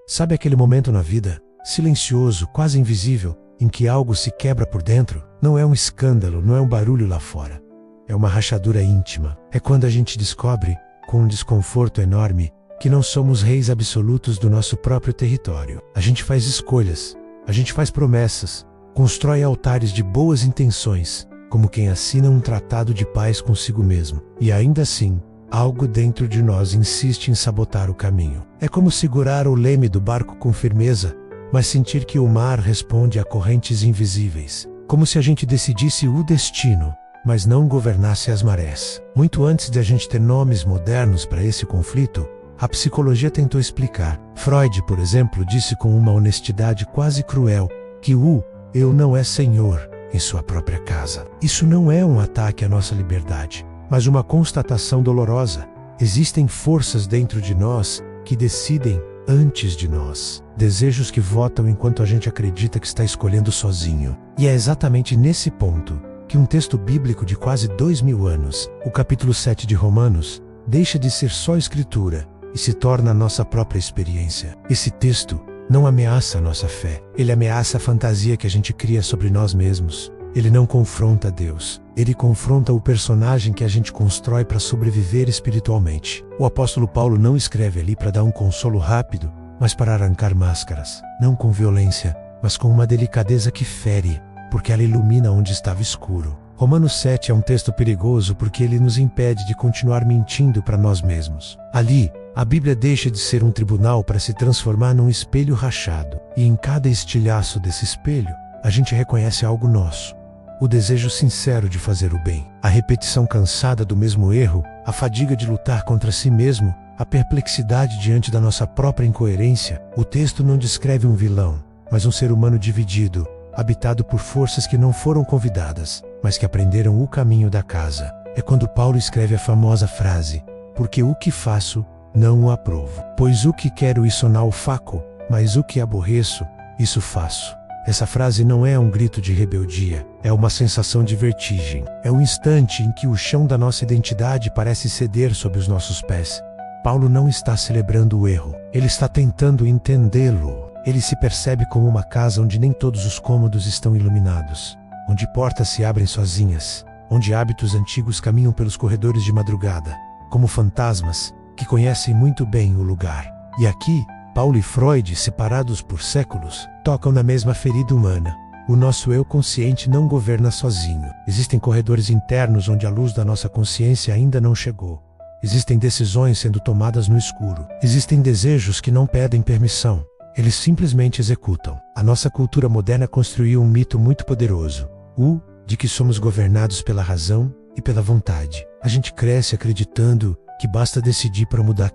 Sabe aquele momento na vida, silencioso, quase invisível, em que algo se quebra por dentro? Não é um escândalo, não é um barulho lá fora. É uma rachadura íntima. É quando a gente descobre, com um desconforto enorme, que não somos reis absolutos do nosso próprio território. A gente faz escolhas, a gente faz promessas, constrói altares de boas intenções, como quem assina um tratado de paz consigo mesmo. E ainda assim, algo dentro de nós insiste em sabotar o caminho. É como segurar o leme do barco com firmeza, mas sentir que o mar responde a correntes invisíveis. Como se a gente decidisse o destino, mas não governasse as marés. Muito antes de a gente ter nomes modernos para esse conflito, a psicologia tentou explicar. Freud, por exemplo, disse com uma honestidade quase cruel que o eu não é senhor em sua própria casa. Isso não é um ataque à nossa liberdade, mas uma constatação dolorosa. Existem forças dentro de nós que decidem antes de nós. Desejos que votam enquanto a gente acredita que está escolhendo sozinho. E é exatamente nesse ponto que um texto bíblico de quase 2000 anos, o capítulo 7 de Romanos, deixa de ser só escritura e se torna a nossa própria experiência. Esse texto não ameaça a nossa fé, ele ameaça a fantasia que a gente cria sobre nós mesmos. Ele não confronta Deus, ele confronta o personagem que a gente constrói para sobreviver espiritualmente. O apóstolo Paulo não escreve ali para dar um consolo rápido, mas para arrancar máscaras, não com violência, mas com uma delicadeza que fere, porque ela ilumina onde estava escuro. Romanos 7 é um texto perigoso porque ele nos impede de continuar mentindo para nós mesmos. Ali, a Bíblia deixa de ser um tribunal para se transformar num espelho rachado. E em cada estilhaço desse espelho, a gente reconhece algo nosso. O desejo sincero de fazer o bem, a repetição cansada do mesmo erro, a fadiga de lutar contra si mesmo, a perplexidade diante da nossa própria incoerência. O texto não descreve um vilão, mas um ser humano dividido, habitado por forças que não foram convidadas, mas que aprenderam o caminho da casa. É quando Paulo escreve a famosa frase: porque o que faço, não o aprovo. Pois o que quero isso não o faço, mas o que aborreço, isso faço. Essa frase não é um grito de rebeldia, é uma sensação de vertigem. É o instante em que o chão da nossa identidade parece ceder sob os nossos pés. Paulo não está celebrando o erro, ele está tentando entendê-lo. Ele se percebe como uma casa onde nem todos os cômodos estão iluminados, onde portas se abrem sozinhas, onde hábitos antigos caminham pelos corredores de madrugada, como fantasmas que conhecem muito bem o lugar. E aqui, Paulo e Freud, separados por séculos, tocam na mesma ferida humana. O nosso eu consciente não governa sozinho. Existem corredores internos onde a luz da nossa consciência ainda não chegou. Existem decisões sendo tomadas no escuro. Existem desejos que não pedem permissão. Eles simplesmente executam. A nossa cultura moderna construiu um mito muito poderoso. O de que somos governados pela razão e pela vontade. A gente cresce acreditando que basta decidir para mudar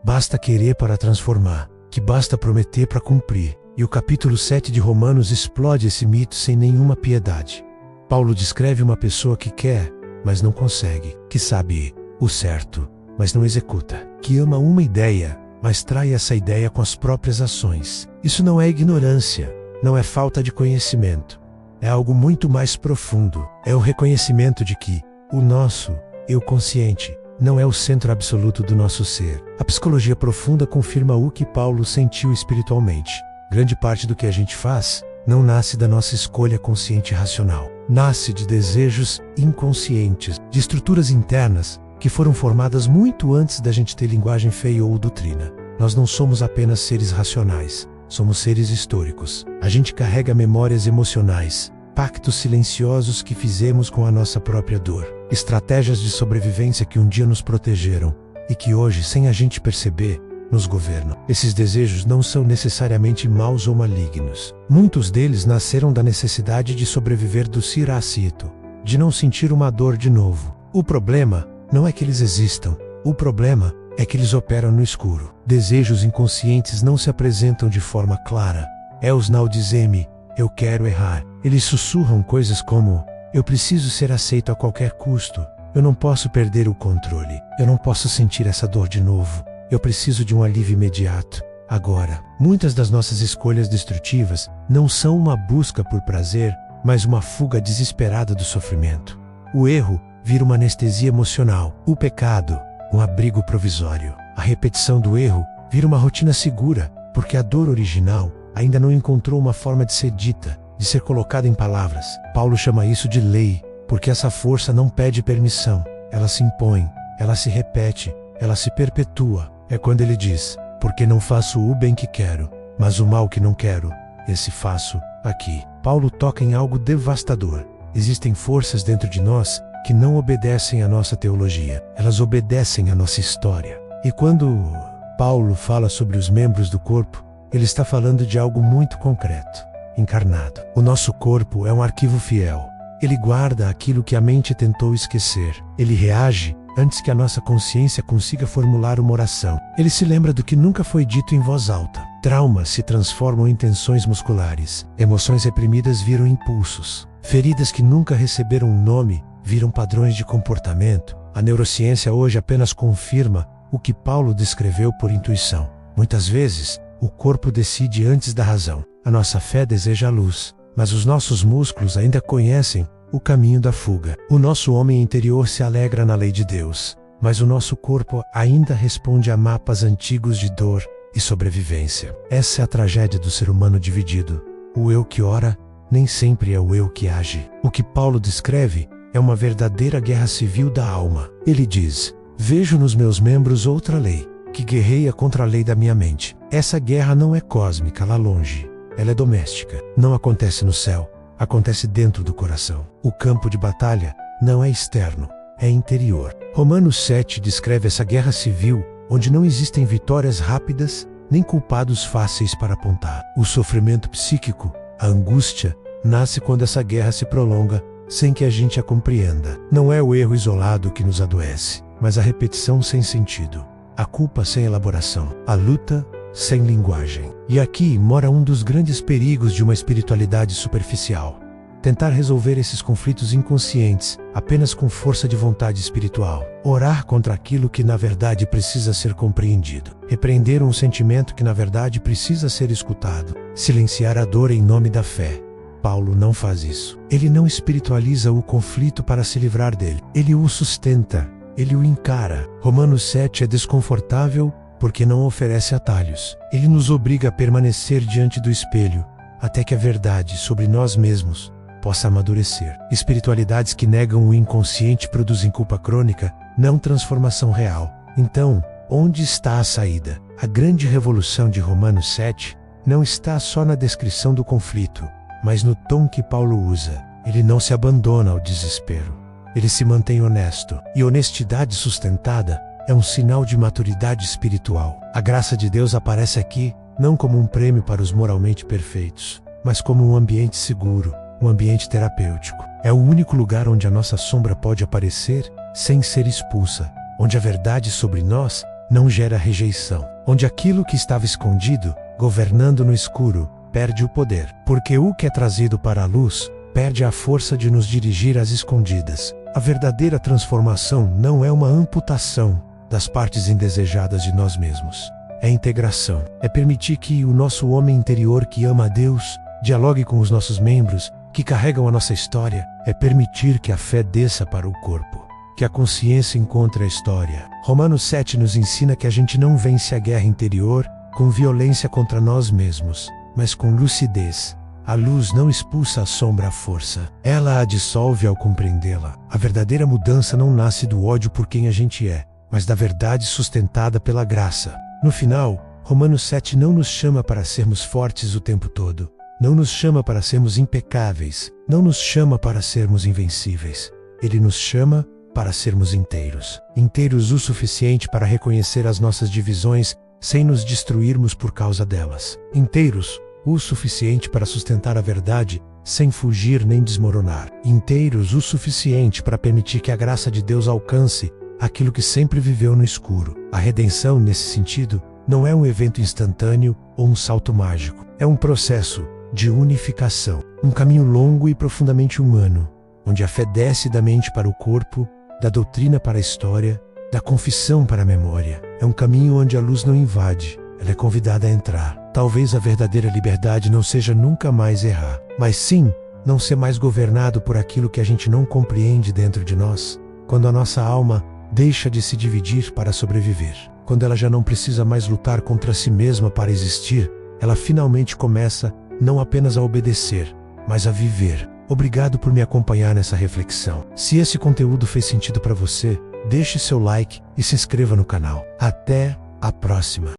basta querer para transformar, que basta prometer para cumprir. E o capítulo 7 de Romanos explode esse mito sem nenhuma piedade. Paulo descreve uma pessoa que quer, mas não consegue, que sabe o certo, mas não executa, que ama uma ideia, mas trai essa ideia com as próprias ações. Isso não é ignorância, não é falta de conhecimento. É algo muito mais profundo. É o reconhecimento de que o nosso eu consciente não é o centro absoluto do nosso ser. A psicologia profunda confirma o que Paulo sentiu espiritualmente. Grande parte do que a gente faz não nasce da nossa escolha consciente e racional. Nasce de desejos inconscientes, de estruturas internas que foram formadas muito antes da gente ter linguagem feia ou doutrina. Nós não somos apenas seres racionais, somos seres históricos. A gente carrega memórias emocionais, pactos silenciosos que fizemos com a nossa própria dor, estratégias de sobrevivência que um dia nos protegeram e que hoje, sem a gente perceber, nos governam. Esses desejos não são necessariamente maus ou malignos. Muitos deles nasceram da necessidade de sobreviver do siracito, de não sentir uma dor de novo. O problema não é que eles existam, o problema é que eles operam no escuro. Desejos inconscientes não se apresentam de forma clara. Eles não dizem, eu quero errar. Eles sussurram coisas como, eu preciso ser aceito a qualquer custo, eu não posso perder o controle, eu não posso sentir essa dor de novo, eu preciso de um alívio imediato, agora. Muitas das nossas escolhas destrutivas não são uma busca por prazer, mas uma fuga desesperada do sofrimento. O erro vira uma anestesia emocional, o pecado, um abrigo provisório. A repetição do erro vira uma rotina segura, porque a dor original ainda não encontrou uma forma de ser dita, de ser colocada em palavras. Paulo chama isso de lei, porque essa força não pede permissão, ela se impõe, ela se repete, ela se perpetua. É quando ele diz: porque não faço o bem que quero, mas o mal que não quero, esse faço aqui. Paulo toca em algo devastador. Existem forças dentro de nós que não obedecem à nossa teologia, elas obedecem à nossa história. E quando Paulo fala sobre os membros do corpo, ele está falando de algo muito concreto, encarnado. O nosso corpo é um arquivo fiel. Ele guarda aquilo que a mente tentou esquecer. Ele reage antes que a nossa consciência consiga formular uma oração. Ele se lembra do que nunca foi dito em voz alta. Traumas se transformam em tensões musculares. Emoções reprimidas viram impulsos. Feridas que nunca receberam um nome viram padrões de comportamento. A neurociência hoje apenas confirma o que Paulo descreveu por intuição. Muitas vezes, o corpo decide antes da razão. A nossa fé deseja a luz, mas os nossos músculos ainda conhecem o caminho da fuga. O nosso homem interior se alegra na lei de Deus, mas o nosso corpo ainda responde a mapas antigos de dor e sobrevivência. Essa é a tragédia do ser humano dividido. O eu que ora nem sempre é o eu que age. O que Paulo descreve é uma verdadeira guerra civil da alma. Ele diz: vejo nos meus membros outra lei, que guerreia contra a lei da minha mente. Essa guerra não é cósmica lá longe, ela é doméstica. Não acontece no céu, acontece dentro do coração. O campo de batalha não é externo, é interior. Romanos 7 descreve essa guerra civil, onde não existem vitórias rápidas, nem culpados fáceis para apontar. O sofrimento psíquico, a angústia, nasce quando essa guerra se prolonga, sem que a gente a compreenda. Não é o erro isolado que nos adoece, mas a repetição sem sentido, a culpa sem elaboração, a luta sem linguagem. E aqui mora um dos grandes perigos de uma espiritualidade superficial. Tentar resolver esses conflitos inconscientes apenas com força de vontade espiritual. Orar contra aquilo que na verdade precisa ser compreendido. Repreender um sentimento que na verdade precisa ser escutado. Silenciar a dor em nome da fé. Paulo não faz isso. Ele não espiritualiza o conflito para se livrar dele. Ele o sustenta. Ele o encara. Romanos 7 é desconfortável porque não oferece atalhos. Ele nos obriga a permanecer diante do espelho, até que a verdade sobre nós mesmos possa amadurecer. Espiritualidades que negam o inconsciente produzem culpa crônica, não transformação real. Então, onde está a saída? A grande revolução de Romanos 7 não está só na descrição do conflito, mas no tom que Paulo usa. Ele não se abandona ao desespero. Ele se mantém honesto. E honestidade sustentada é um sinal de maturidade espiritual. A graça de Deus aparece aqui não como um prêmio para os moralmente perfeitos, mas como um ambiente seguro, um ambiente terapêutico. É o único lugar onde a nossa sombra pode aparecer sem ser expulsa, onde a verdade sobre nós não gera rejeição, onde aquilo que estava escondido, governando no escuro, perde o poder, porque o que é trazido para a luz perde a força de nos dirigir às escondidas. A verdadeira transformação não é uma amputação das partes indesejadas de nós mesmos. É integração. É permitir que o nosso homem interior que ama a Deus dialogue com os nossos membros que carregam a nossa história. É permitir que a fé desça para o corpo, que a consciência encontre a história. Romanos 7 nos ensina que a gente não vence a guerra interior com violência contra nós mesmos, mas com lucidez. A luz não expulsa a sombra à força, ela a dissolve ao compreendê-la. A verdadeira mudança não nasce do ódio por quem a gente é, mas da verdade sustentada pela graça. No final, Romanos 7 não nos chama para sermos fortes o tempo todo, não nos chama para sermos impecáveis, não nos chama para sermos invencíveis. Ele nos chama para sermos inteiros. Inteiros o suficiente para reconhecer as nossas divisões sem nos destruirmos por causa delas. Inteiros o suficiente para sustentar a verdade sem fugir nem desmoronar. Inteiros o suficiente para permitir que a graça de Deus alcance aquilo que sempre viveu no escuro. A redenção, nesse sentido, não é um evento instantâneo ou um salto mágico. É um processo de unificação, um caminho longo e profundamente humano, onde a fé desce da mente para o corpo, da doutrina para a história, da confissão para a memória. É um caminho onde a luz não invade, ela é convidada a entrar. Talvez a verdadeira liberdade não seja nunca mais errar, mas sim não ser mais governado por aquilo que a gente não compreende dentro de nós, quando a nossa alma deixa de se dividir para sobreviver. Quando ela já não precisa mais lutar contra si mesma para existir, ela finalmente começa não apenas a obedecer, mas a viver. Obrigado por me acompanhar nessa reflexão. Se esse conteúdo fez sentido para você, deixe seu like e se inscreva no canal. Até a próxima!